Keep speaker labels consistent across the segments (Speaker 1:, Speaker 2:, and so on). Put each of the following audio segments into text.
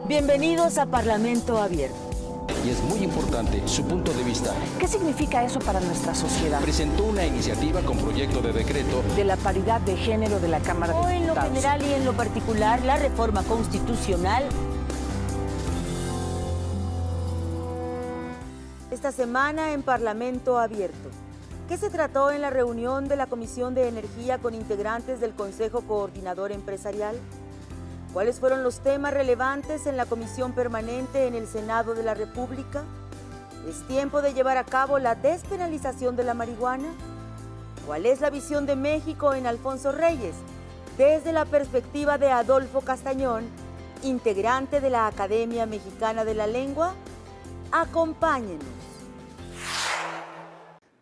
Speaker 1: Bienvenidos a Parlamento Abierto.
Speaker 2: Y es muy importante su punto de vista.
Speaker 3: ¿Qué significa eso para nuestra sociedad?
Speaker 2: Presentó una iniciativa con proyecto de decreto
Speaker 3: de la paridad de género de la Cámara de Diputados.
Speaker 1: O en lo general y en lo particular, la reforma constitucional. Esta semana en Parlamento Abierto. ¿Qué se trató en la reunión de la Comisión de Energía con integrantes del Consejo Coordinador Empresarial? ¿Cuáles fueron los temas relevantes en la Comisión Permanente en el Senado de la República? ¿Es tiempo de llevar a cabo la despenalización de la marihuana? ¿Cuál es la visión de México en Alfonso Reyes, desde la perspectiva de Adolfo Castañón, integrante de la Academia Mexicana de la Lengua? Acompáñenos.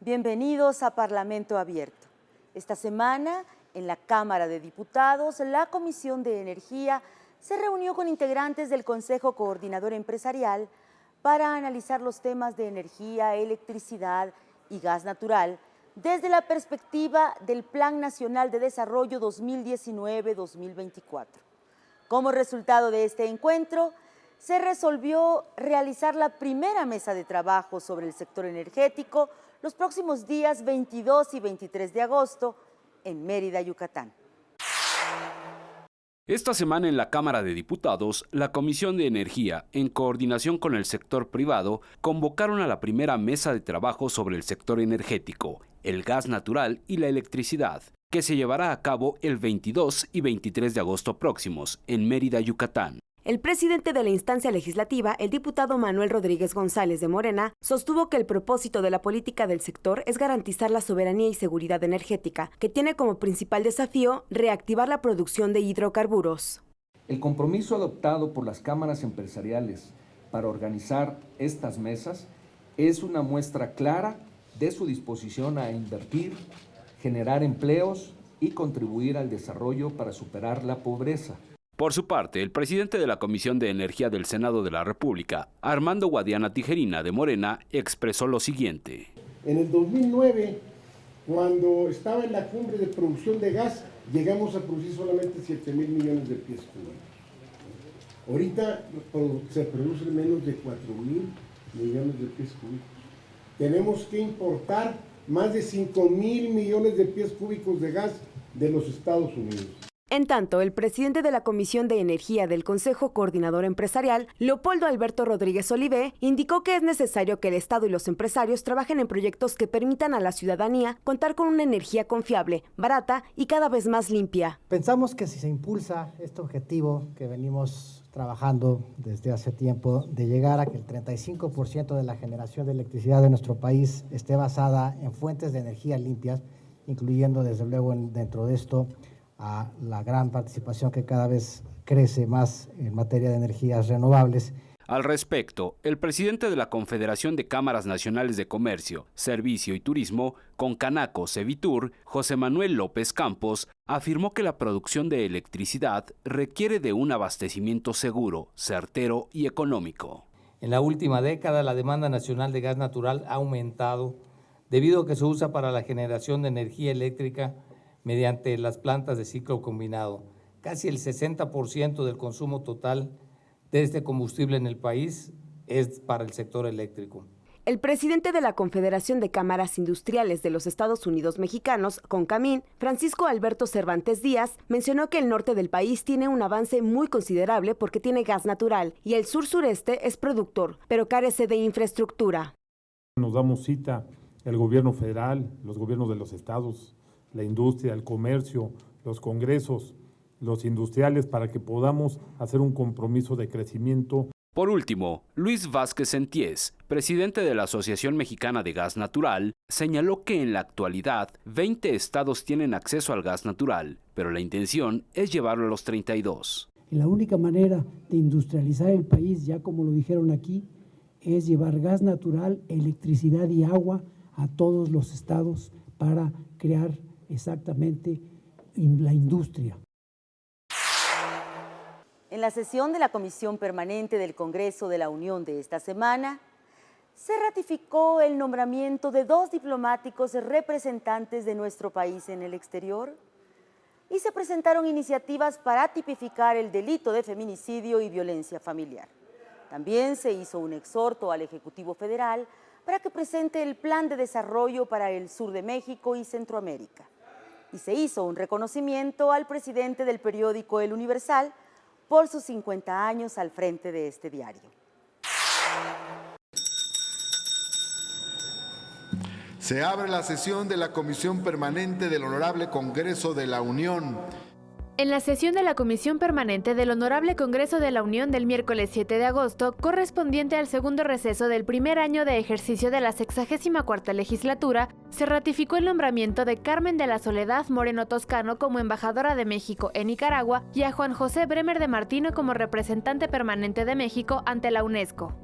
Speaker 1: Bienvenidos a Parlamento Abierto. Esta semana, en la Cámara de Diputados, la Comisión de Energía se reunió con integrantes del Consejo Coordinador Empresarial para analizar los temas de energía, electricidad y gas natural desde la perspectiva del Plan Nacional de Desarrollo 2019-2024. Como resultado de este encuentro, se resolvió realizar la primera mesa de trabajo sobre el sector energético los próximos días 22 y 23 de agosto en Mérida, Yucatán.
Speaker 4: Esta semana en la Cámara de Diputados, la Comisión de Energía, en coordinación con el sector privado, convocaron a la primera mesa de trabajo sobre el sector energético, el gas natural y la electricidad, que se llevará a cabo el 22 y 23 de agosto próximos en Mérida, Yucatán.
Speaker 5: El presidente de la instancia legislativa, el diputado Manuel Rodríguez González de Morena, sostuvo que el propósito de la política del sector es garantizar la soberanía y seguridad energética, que tiene como principal desafío reactivar la producción de hidrocarburos.
Speaker 6: El compromiso adoptado por las cámaras empresariales para organizar estas mesas es una muestra clara de su disposición a invertir, generar empleos y contribuir al desarrollo para superar la pobreza.
Speaker 4: Por su parte, el presidente de la Comisión de Energía del Senado de la República, Armando Guadiana Tijerina de Morena, expresó lo siguiente.
Speaker 7: En el 2009, cuando estaba en la cumbre de producción de gas, llegamos a producir solamente 7,000 millones de pies cúbicos. Ahorita se producen menos de 4,000 millones de pies cúbicos. Tenemos que importar más de 5,000 millones de pies cúbicos de gas de los Estados Unidos.
Speaker 5: En tanto, el presidente de la Comisión de Energía del Consejo Coordinador Empresarial, Leopoldo Alberto Rodríguez Olivé, indicó que es necesario que el Estado y los empresarios trabajen en proyectos que permitan a la ciudadanía contar con una energía confiable, barata y cada vez más limpia.
Speaker 8: Pensamos que si se impulsa este objetivo que venimos trabajando desde hace tiempo, de llegar a que el 35% de la generación de electricidad de nuestro país esté basada en fuentes de energía limpias, incluyendo desde luego dentro de esto a la gran participación que cada vez crece más en materia de energías renovables.
Speaker 4: Al respecto, el presidente de la Confederación de Cámaras Nacionales de Comercio, Servicio y Turismo, Concanaco Cevitur, José Manuel López Campos, afirmó que la producción de electricidad requiere de un abastecimiento seguro, certero y económico.
Speaker 9: En la última década, la demanda nacional de gas natural ha aumentado debido a que se usa para la generación de energía eléctrica mediante las plantas de ciclo combinado. Casi el 60% del consumo total de este combustible en el país es para el sector eléctrico.
Speaker 5: El presidente de la Confederación de Cámaras Industriales de los Estados Unidos Mexicanos, CONCAMIN, Francisco Alberto Cervantes Díaz, mencionó que el norte del país tiene un avance muy considerable porque tiene gas natural y el sur-sureste es productor, pero carece de infraestructura.
Speaker 10: Nos damos cita el gobierno federal, los gobiernos de los estados, la industria, el comercio, los congresos, los industriales, para que podamos hacer un compromiso de crecimiento.
Speaker 4: Por último, Luis Vázquez Enties, presidente de la Asociación Mexicana de Gas Natural, señaló que en la actualidad 20 estados tienen acceso al gas natural, pero la intención es llevarlo a los 32.
Speaker 11: La única manera de industrializar el país, ya como lo dijeron aquí, es llevar gas natural, electricidad y agua a todos los estados para crear exactamente la industria.
Speaker 1: En la sesión de la Comisión Permanente del Congreso de la Unión de esta semana, se ratificó el nombramiento de 2 diplomáticos representantes de nuestro país en el exterior. y se presentaron iniciativas para tipificar el delito de feminicidio y violencia familiar. También se hizo un exhorto al Ejecutivo Federal para que presente el plan de desarrollo para el sur de México y Centroamérica. Y se hizo un reconocimiento al presidente del periódico El Universal por sus 50 años al frente de este diario.
Speaker 12: Se abre la sesión de la Comisión Permanente del Honorable Congreso de la Unión.
Speaker 13: En la sesión de la Comisión Permanente del Honorable Congreso de la Unión del miércoles 7 de agosto, correspondiente al segundo receso del primer año de ejercicio de la 64ª legislatura, se ratificó el nombramiento de Carmen de la Soledad Moreno Toscano como embajadora de México en Nicaragua y a Juan José Bremer de Martino como representante permanente de México ante la UNESCO.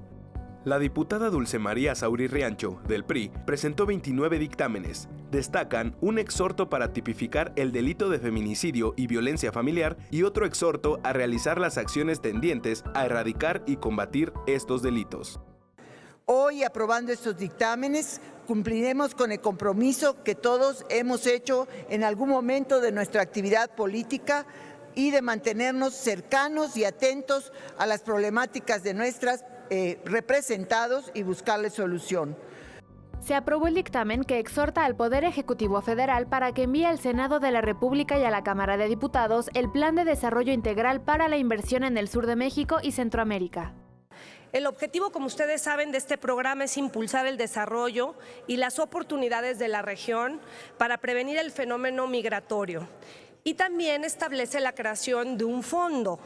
Speaker 14: La diputada Dulce María Sauri Riancho, del PRI, presentó 29 dictámenes. Destacan un exhorto para tipificar el delito de feminicidio y violencia familiar y otro exhorto a realizar las acciones tendientes a erradicar y combatir estos delitos.
Speaker 15: Hoy, aprobando estos dictámenes, cumpliremos con el compromiso que todos hemos hecho en algún momento de nuestra actividad política y de mantenernos cercanos y atentos a las problemáticas de nuestras representados y buscarle solución.
Speaker 13: Se aprobó el dictamen que exhorta al Poder Ejecutivo Federal para que envíe al Senado de la República y a la Cámara de Diputados el Plan de Desarrollo Integral para la Inversión en el sur de México y Centroamérica.
Speaker 16: El objetivo, como ustedes saben, de este programa es impulsar el desarrollo y las oportunidades de la región para prevenir el fenómeno migratorio. Y también establece la creación de un fondo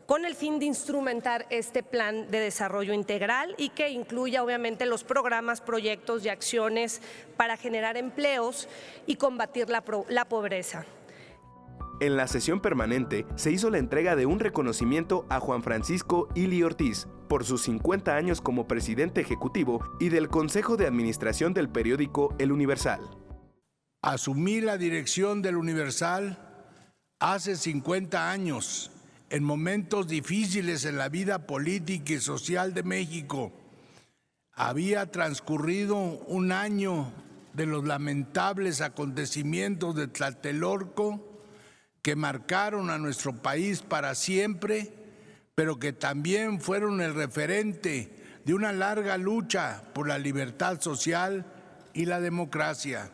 Speaker 16: con el fin de instrumentar este plan de desarrollo integral y que incluya obviamente los programas, proyectos y acciones para generar empleos y combatir la pobreza.
Speaker 14: En la sesión permanente se hizo la entrega de un reconocimiento a Juan Francisco Ili Ortiz por sus 50 años como presidente ejecutivo y del Consejo de Administración del periódico El Universal.
Speaker 17: Asumí la dirección del Universal hace 50 años, en momentos difíciles en la vida política y social de México. Había transcurrido un año de los lamentables acontecimientos de Tlatelolco que marcaron a nuestro país para siempre, pero que también fueron el referente de una larga lucha por la libertad social y la democracia.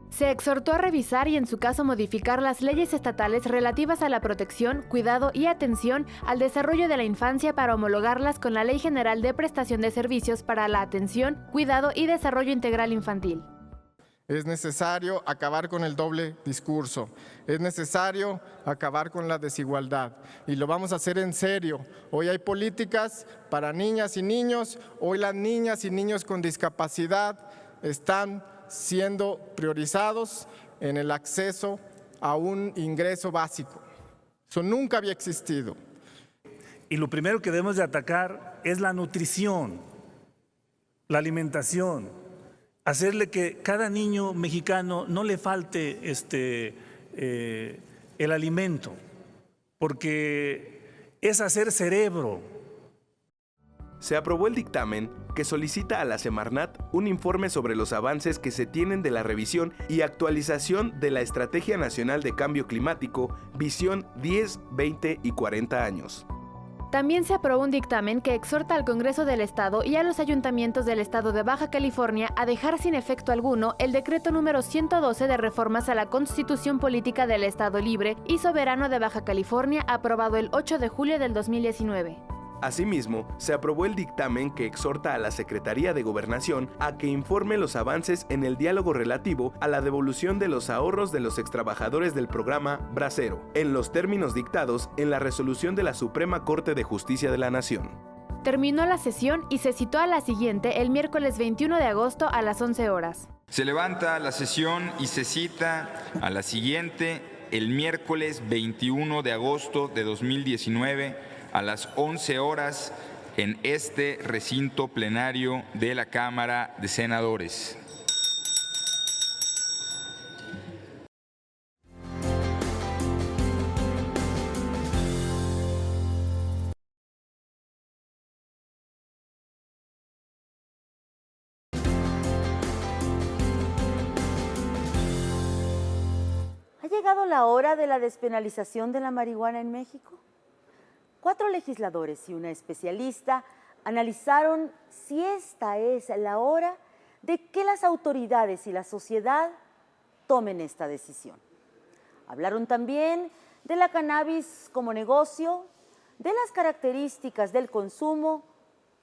Speaker 13: Se exhortó a revisar y en su caso modificar las leyes estatales relativas a la protección, cuidado y atención al desarrollo de la infancia para homologarlas con la Ley General de Prestación de Servicios para la Atención, Cuidado y Desarrollo Integral Infantil.
Speaker 18: Es necesario acabar con el doble discurso, es necesario acabar con la desigualdad y lo vamos a hacer en serio. Hoy hay políticas para niñas y niños, hoy las niñas y niños con discapacidad están siendo priorizados en el acceso a un ingreso básico. Eso nunca había existido.
Speaker 19: Y lo primero que debemos de atacar es la nutrición, la alimentación, hacerle que cada niño mexicano no le falte el alimento, porque es hacer cerebro.
Speaker 14: Se aprobó el dictamen que solicita a la Semarnat un informe sobre los avances que se tienen de la revisión y actualización de la Estrategia Nacional de Cambio Climático, Visión 10, 20 y 40 años.
Speaker 13: También se aprobó un dictamen que exhorta al Congreso del Estado y a los ayuntamientos del Estado de Baja California a dejar sin efecto alguno el decreto número 112 de reformas a la Constitución Política del Estado Libre y Soberano de Baja California, aprobado el 8 de julio del 2019.
Speaker 14: Asimismo, se aprobó el dictamen que exhorta a la Secretaría de Gobernación a que informe los avances en el diálogo relativo a la devolución de los ahorros de los extrabajadores del programa Bracero, en los términos dictados en la resolución de la Suprema Corte de Justicia de la Nación.
Speaker 13: Terminó la sesión y se citó a la siguiente el miércoles 21 de agosto a las 11 horas.
Speaker 20: Se levanta la sesión y se cita a la siguiente el miércoles 21 de agosto de 2019 a las 11 horas en este recinto plenario de la Cámara de Senadores.
Speaker 1: Hay llegado la hora de la despenalización de la marihuana en México? 4 legisladores y una especialista analizaron si esta es la hora de que las autoridades y la sociedad tomen esta decisión. Hablaron también de la cannabis como negocio, de las características del consumo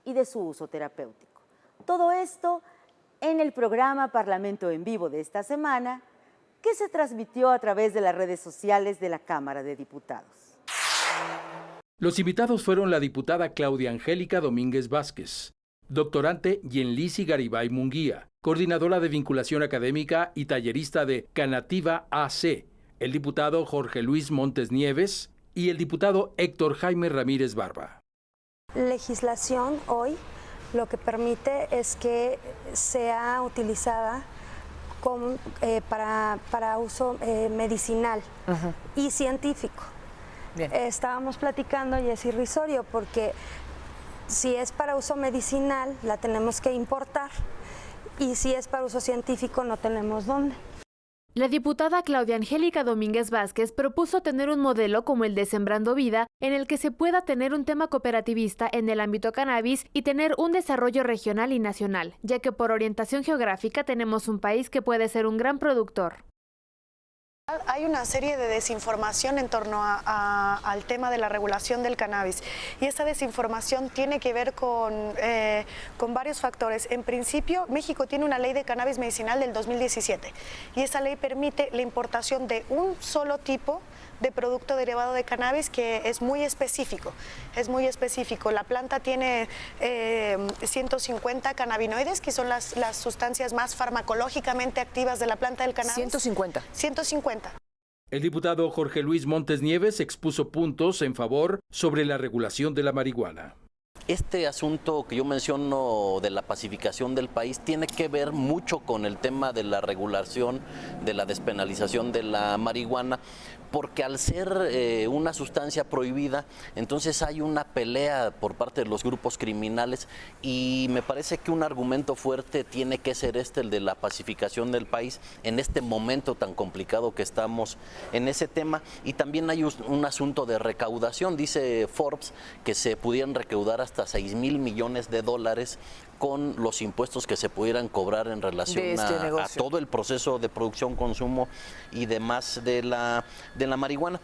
Speaker 1: y de su uso terapéutico. Todo esto en el programa Parlamento en Vivo de esta semana, que se transmitió a través de las redes sociales de la Cámara de Diputados.
Speaker 21: Los invitados fueron la diputada Claudia Angélica Domínguez Vázquez, doctorante Yenlisi Garibay Munguía, coordinadora de vinculación académica y tallerista de Canativa AC, el diputado Jorge Luis Montes Nieves y el diputado Héctor Jaime Ramírez Barba.
Speaker 22: Legislación hoy lo que permite es que sea utilizada para uso medicinal y científico. Bien. Estábamos platicando y es irrisorio porque si es para uso medicinal la tenemos que importar y si es para uso científico no tenemos dónde.
Speaker 13: La diputada Claudia Angélica Domínguez Vázquez propuso tener un modelo como el de Sembrando Vida, en el que se pueda tener un tema cooperativista en el ámbito cannabis y tener un desarrollo regional y nacional, ya que por orientación geográfica tenemos un país que puede ser un gran productor.
Speaker 23: Hay una serie de desinformación en torno al tema de la regulación del cannabis y esta desinformación tiene que ver con varios factores. En principio, México tiene una ley de cannabis medicinal del 2017 y esa ley permite la importación de un solo tipo de producto derivado de cannabis que es muy específico. La planta tiene 150 cannabinoides, que son las sustancias más farmacológicamente activas de la planta del cannabis.
Speaker 3: 150.
Speaker 23: 150.
Speaker 21: El diputado Jorge Luis Montes Nieves expuso puntos en favor sobre la regulación de la marihuana.
Speaker 24: Este asunto que yo menciono de la pacificación del país tiene que ver mucho con el tema de la regulación, de la despenalización de la marihuana, porque al ser una sustancia prohibida, entonces hay una pelea por parte de los grupos criminales y me parece que un argumento fuerte tiene que ser el de la pacificación del país en este momento tan complicado que estamos en ese tema. Y también hay un asunto de recaudación. Dice Forbes que se pudieran recaudar hasta 6,000 millones de dólares con los impuestos que se pudieran cobrar en relación a todo el proceso de producción, consumo y demás de la marihuana.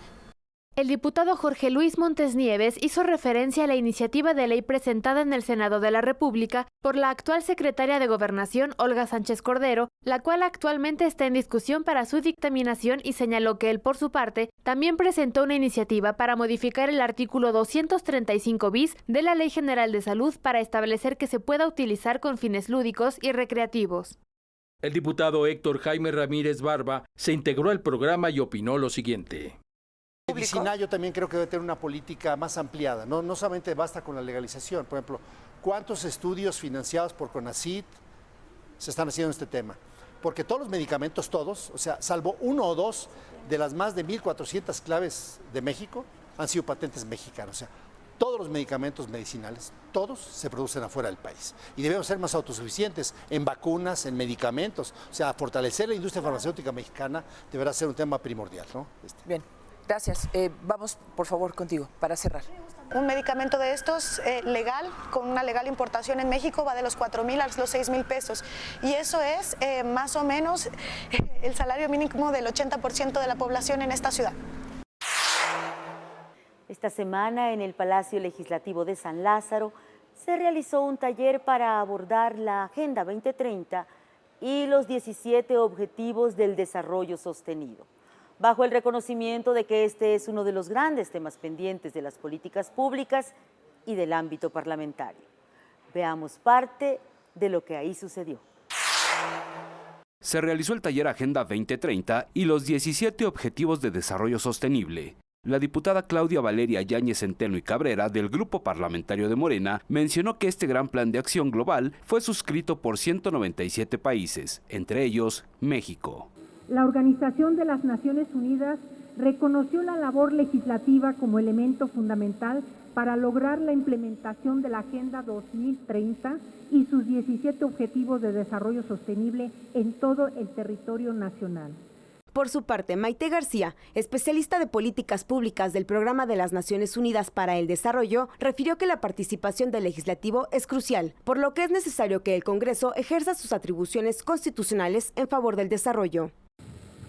Speaker 13: El diputado Jorge Luis Montes Nieves hizo referencia a la iniciativa de ley presentada en el Senado de la República por la actual secretaria de Gobernación, Olga Sánchez Cordero, la cual actualmente está en discusión para su dictaminación y señaló que él, por su parte, también presentó una iniciativa para modificar el artículo 235 bis de la Ley General de Salud para establecer que se pueda utilizar con fines lúdicos y recreativos.
Speaker 21: El diputado Héctor Jaime Ramírez Barba se integró al programa y opinó lo siguiente.
Speaker 25: Medicinal yo también creo que debe tener una política más ampliada, no solamente basta con la legalización. Por ejemplo, ¿cuántos estudios financiados por CONACYT se están haciendo en este tema? Porque todos los medicamentos, todos, o sea, salvo 1 o 2 de las más de 1,400 claves de México, han sido patentes mexicanas. O sea, todos los medicamentos medicinales, todos se producen afuera del país. Y debemos ser más autosuficientes en vacunas, en medicamentos. O sea, fortalecer la industria farmacéutica mexicana deberá ser un tema primordial, ¿no?
Speaker 3: Bien. Gracias. Vamos, por favor, contigo, para cerrar.
Speaker 23: Un medicamento de estos legal, con una legal importación en México, va de los 4,000 a los 6,000 pesos. Y eso es más o menos el salario mínimo del 80% de la población en esta ciudad.
Speaker 1: Esta semana en el Palacio Legislativo de San Lázaro se realizó un taller para abordar la Agenda 2030 y los 17 Objetivos del Desarrollo Sostenido, bajo el reconocimiento de que este es uno de los grandes temas pendientes de las políticas públicas y del ámbito parlamentario. Veamos parte de lo que ahí sucedió.
Speaker 4: Se realizó el taller Agenda 2030 y los 17 Objetivos de Desarrollo Sostenible. La diputada Claudia Valeria Yáñez Centeno y Cabrera, del Grupo Parlamentario de Morena, mencionó que este gran plan de acción global fue suscrito por 197 países, entre ellos México.
Speaker 26: La Organización de las Naciones Unidas reconoció la labor legislativa como elemento fundamental para lograr la implementación de la Agenda 2030 y sus 17 Objetivos de Desarrollo Sostenible en todo el territorio nacional.
Speaker 2: Por su parte, Maite García, especialista de políticas públicas del Programa de las Naciones Unidas para el Desarrollo, refirió que la participación del legislativo es crucial, por lo que es necesario que el Congreso ejerza sus atribuciones constitucionales en favor del desarrollo.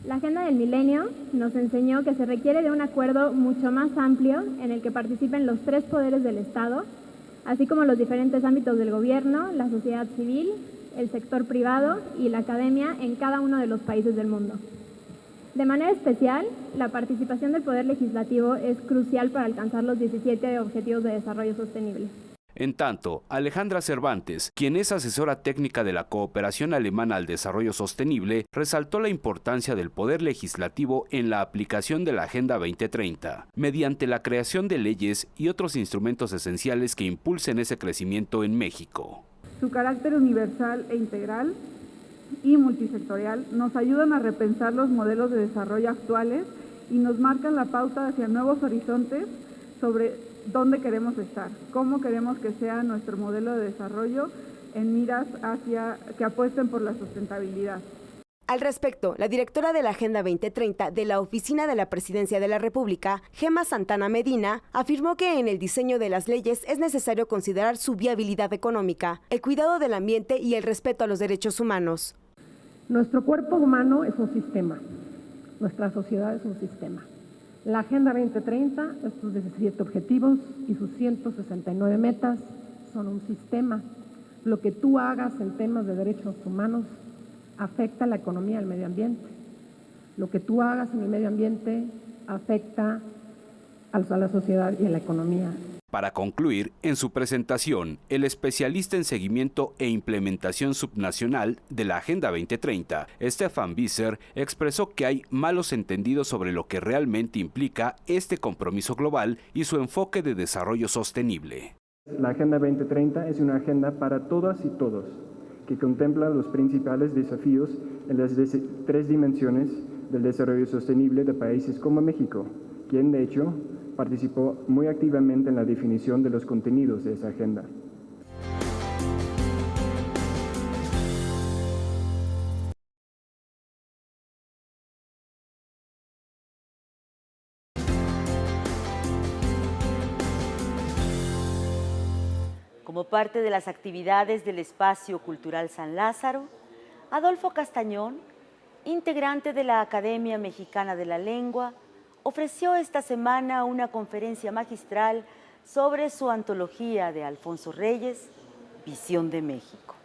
Speaker 5: La Agenda del Milenio nos enseñó que se requiere de un acuerdo mucho más amplio en el que participen los 3 poderes del Estado, así como los diferentes ámbitos del gobierno, la sociedad civil, el sector privado y la academia en cada uno de los países del mundo. De manera especial, la participación del Poder Legislativo es crucial para alcanzar los 17 Objetivos de Desarrollo Sostenible.
Speaker 4: En tanto, Alejandra Cervantes, quien es asesora técnica de la Cooperación Alemana al Desarrollo Sostenible, resaltó la importancia del Poder Legislativo en la aplicación de la Agenda 2030, mediante la creación de leyes y otros instrumentos esenciales que impulsen ese crecimiento en México.
Speaker 6: Su carácter universal e integral y multisectorial nos ayudan a repensar los modelos de desarrollo actuales y nos marcan la pauta hacia nuevos horizontes sobre dónde queremos estar, cómo queremos que sea nuestro modelo de desarrollo en miras hacia que apuesten por la sustentabilidad.
Speaker 2: Al respecto, la directora de la Agenda 2030 de la Oficina de la Presidencia de la República, Gema Santana Medina, afirmó que en el diseño de las leyes es necesario considerar su viabilidad económica, el cuidado del ambiente y el respeto a los derechos humanos.
Speaker 26: Nuestro cuerpo humano es un sistema, nuestra sociedad es un sistema. La Agenda 2030, sus 17 objetivos y sus 169 metas son un sistema. Lo que tú hagas en temas de derechos humanos afecta a la economía y al medio ambiente. Lo que tú hagas en el medio ambiente afecta a la sociedad y a la economía.
Speaker 4: Para concluir, en su presentación, el especialista en seguimiento e implementación subnacional de la Agenda 2030, Stefan Visser, expresó que hay malos entendidos sobre lo que realmente implica este compromiso global y su enfoque de desarrollo sostenible.
Speaker 7: La Agenda 2030 es una agenda para todas y todos, que contempla los principales desafíos en las 3 dimensiones del desarrollo sostenible de países como México, quien de hecho participó muy activamente en la definición de los contenidos de esa agenda.
Speaker 1: Como parte de las actividades del Espacio Cultural San Lázaro, Adolfo Castañón, integrante de la Academia Mexicana de la Lengua, ofreció esta semana una conferencia magistral sobre su antología de Alfonso Reyes, Visión de México.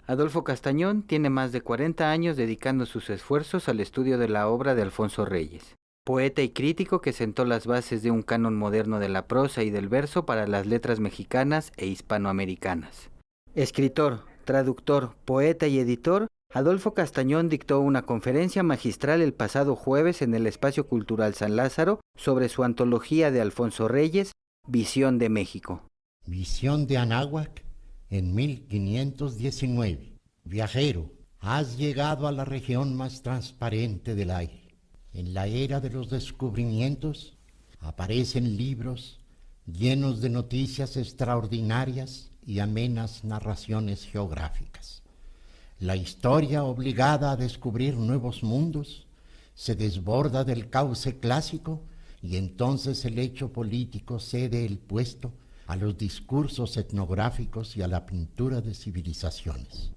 Speaker 8: Adolfo Castañón tiene más de 40 años dedicando sus esfuerzos al estudio de la obra de Alfonso Reyes, poeta y crítico que sentó las bases de un canon moderno de la prosa y del verso para las letras mexicanas e hispanoamericanas. Escritor, traductor, poeta y editor, Adolfo Castañón dictó una conferencia magistral el pasado jueves en el Espacio Cultural San Lázaro sobre su antología de Alfonso Reyes, Visión de México.
Speaker 9: Visión de Anáhuac en 1519. Viajero, has llegado a la región más transparente del aire. En la era de los descubrimientos aparecen libros llenos de noticias extraordinarias y amenas narraciones geográficas. La historia, obligada a descubrir nuevos mundos, se desborda del cauce clásico y entonces el hecho político cede el puesto a los discursos etnográficos y a la pintura de civilizaciones.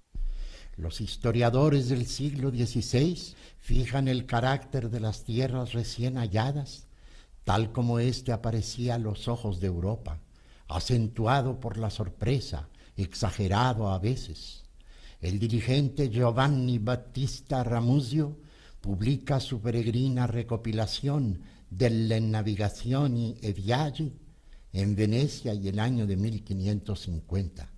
Speaker 9: Los historiadores del siglo XVI fijan el carácter de las tierras recién halladas, tal como éste aparecía a los ojos de Europa, acentuado por la sorpresa, exagerado a veces. El dirigente Giovanni Battista Ramuzio publica su peregrina recopilación delle Navigazioni e Viaggi en Venecia y el año de 1550.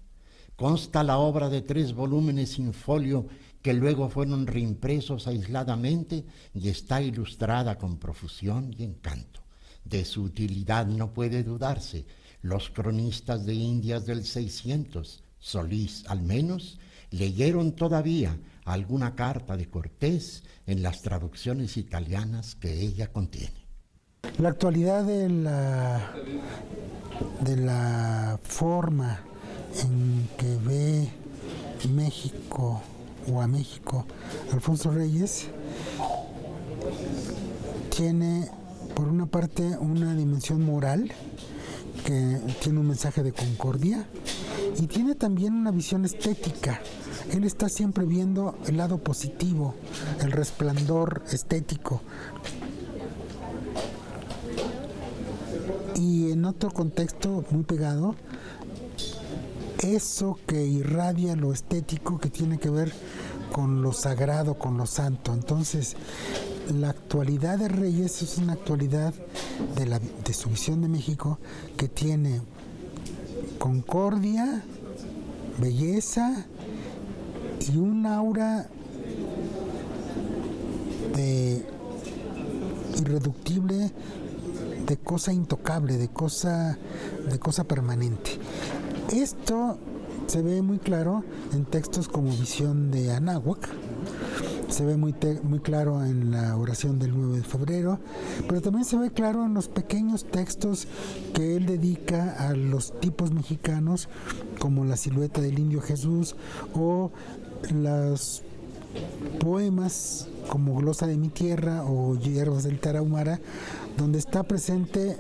Speaker 9: Consta la obra de 3 volúmenes in folio que luego fueron reimpresos aisladamente y está ilustrada con profusión y encanto. De su utilidad no puede dudarse. Los cronistas de Indias del 600, Solís al menos, leyeron todavía alguna carta de Cortés en las traducciones italianas que ella contiene.
Speaker 27: La actualidad de
Speaker 10: de la forma en que ve México o a México Alfonso Reyes, tiene por una parte una dimensión moral que tiene un mensaje de concordia y tiene también una visión estética. Él está siempre viendo el lado positivo, el resplandor estético. Y en otro contexto muy pegado, eso que irradia lo estético que tiene que ver con lo sagrado, con lo santo. Entonces, la actualidad de Reyes es una actualidad de su visión de México que tiene concordia, belleza y un aura de irreductible, de cosa intocable, de cosa permanente. Esto se ve muy claro en textos como Visión de Anáhuac, se ve muy claro en la oración del 9 de febrero, pero también se ve claro en los pequeños textos que él dedica a los tipos mexicanos, como La silueta del Indio Jesús o los poemas como Glosa de mi tierra o Hierbas del Tarahumara, donde está presente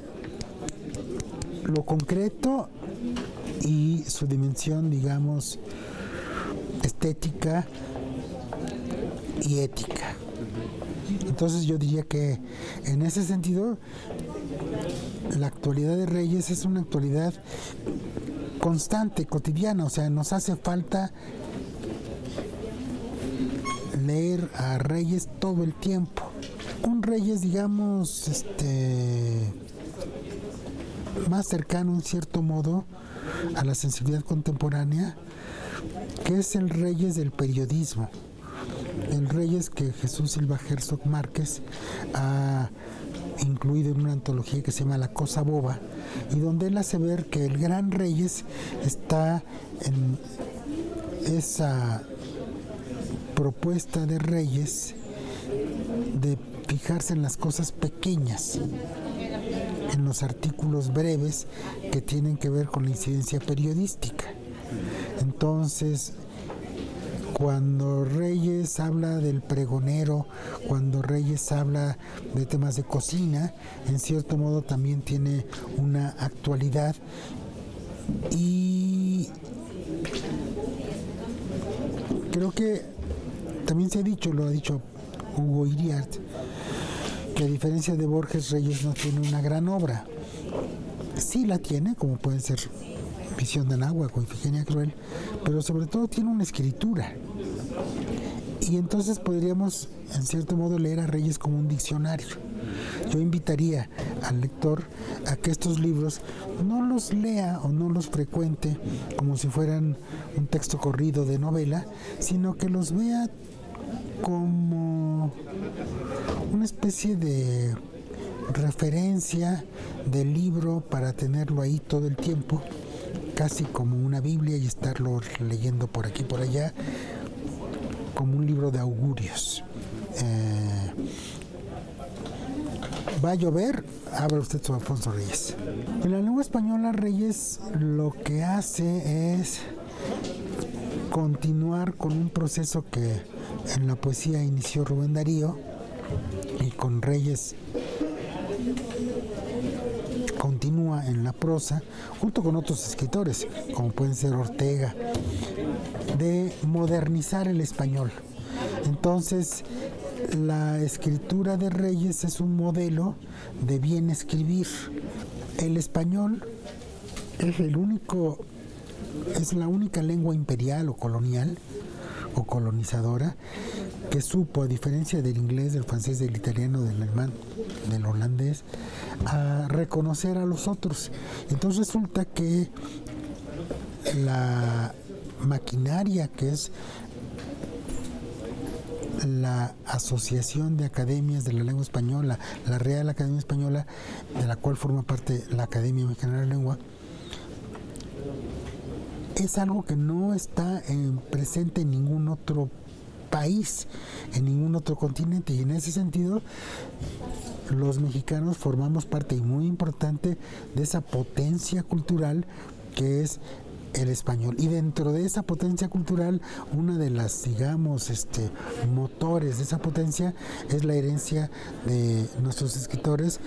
Speaker 10: lo concreto y su dimensión, digamos, estética y ética. Entonces yo diría que en ese sentido la actualidad de Reyes es una actualidad constante, cotidiana, o sea, nos hace falta leer a Reyes todo el tiempo. Un Reyes, digamos, más cercano en cierto modo a la sensibilidad contemporánea, que es el Reyes del periodismo, el Reyes que Jesús Silva Herzog Márquez ha incluido en una antología que se llama La Cosa Boba, y donde él hace ver que el gran Reyes está en esa propuesta de Reyes de fijarse en las cosas pequeñas, en los artículos breves que tienen que ver con la incidencia periodística. Entonces, cuando Reyes habla del pregonero, cuando Reyes habla de temas de cocina, en cierto modo también tiene una actualidad. Y creo que también se ha dicho, lo ha dicho Hugo Iriart, que a diferencia de Borges, Reyes no tiene una gran obra. Sí la tiene, como pueden ser Visión de Anáhuac o Ifigenia Cruel, pero sobre todo tiene una escritura. Y entonces podríamos, en cierto modo, leer a Reyes como un diccionario. Yo invitaría al lector a que estos libros no los lea o no los frecuente como si fueran un texto corrido de novela, sino que los vea como una especie de referencia del libro para tenerlo ahí todo el tiempo, casi como una Biblia, y estarlo leyendo por aquí por allá, como un libro de augurios. Va a llover, abra usted su Alfonso Reyes. En la lengua española, Reyes lo que hace es continuar con un proceso que en la poesía inició Rubén Darío, y con Reyes continúa en la prosa, junto con otros escritores, como pueden ser Ortega, de modernizar el español. Entonces, la escritura de Reyes es un modelo de bien escribir. El español es la única lengua imperial o colonial o colonizadora que supo, a diferencia del inglés, del francés, del italiano, del alemán, del holandés, a reconocer a los otros. Entonces resulta que la maquinaria que es la Asociación de Academias de la Lengua Española, la Real Academia Española, de la cual forma parte la Academia Mexicana de la Lengua, es algo que no está presente en ningún otro país en ningún otro continente, y en ese sentido los mexicanos formamos parte muy importante de esa potencia cultural que es el español. Y dentro de esa potencia cultural, una de las, digamos, motores de esa potencia es la herencia de nuestros escritores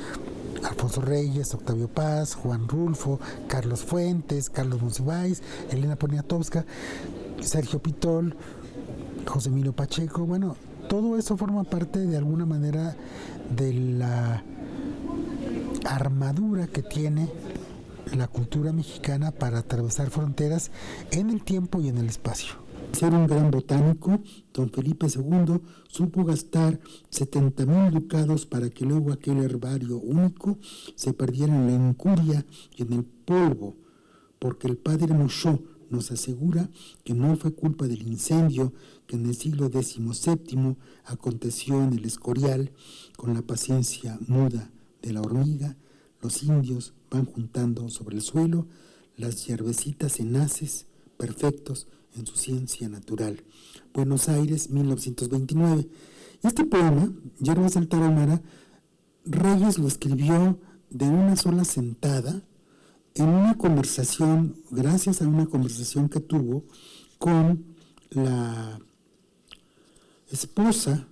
Speaker 10: Alfonso Reyes, Octavio Paz, Juan Rulfo, Carlos Fuentes, Carlos Monsiváis, Elena Poniatowska, Sergio Pitol, José Emilio Pacheco. Bueno, todo eso forma parte de alguna manera de la armadura que tiene la cultura mexicana para atravesar fronteras en el tiempo y en el espacio. Ser un gran botánico, don Felipe II supo gastar 70,000 ducados para que luego aquel herbario único se perdiera en la incuria y en el polvo, porque el padre Mochot nos asegura que no fue culpa del incendio que en el siglo XVII aconteció en el Escorial. Con la paciencia muda de la hormiga, los indios van juntando sobre el suelo las hierbecitas enaces, perfectos en su ciencia natural. Buenos Aires, 1929. Este poema, Hierbas del Tarahumara, Reyes lo escribió de una sola sentada, en una conversación, gracias a una conversación que tuvo con la esposa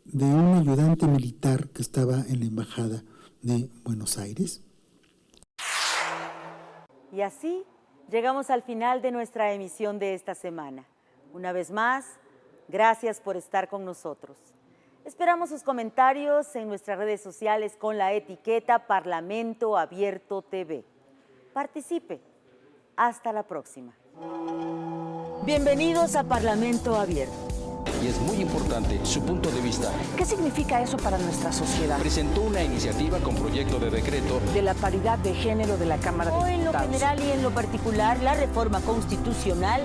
Speaker 10: de un ayudante militar que estaba en la embajada de Buenos Aires.
Speaker 1: Y así llegamos al final de nuestra emisión de esta semana. Una vez más, gracias por estar con nosotros. Esperamos sus comentarios en nuestras redes sociales con la etiqueta Parlamento Abierto TV. Participe. Hasta la próxima. Bienvenidos a Parlamento Abierto.
Speaker 11: Y es muy importante su punto de vista.
Speaker 3: ¿Qué significa eso para nuestra sociedad?
Speaker 11: Presentó una iniciativa con proyecto de decreto
Speaker 3: de la paridad de género de la Cámara de Diputados.
Speaker 1: En lo general y en lo particular, la reforma constitucional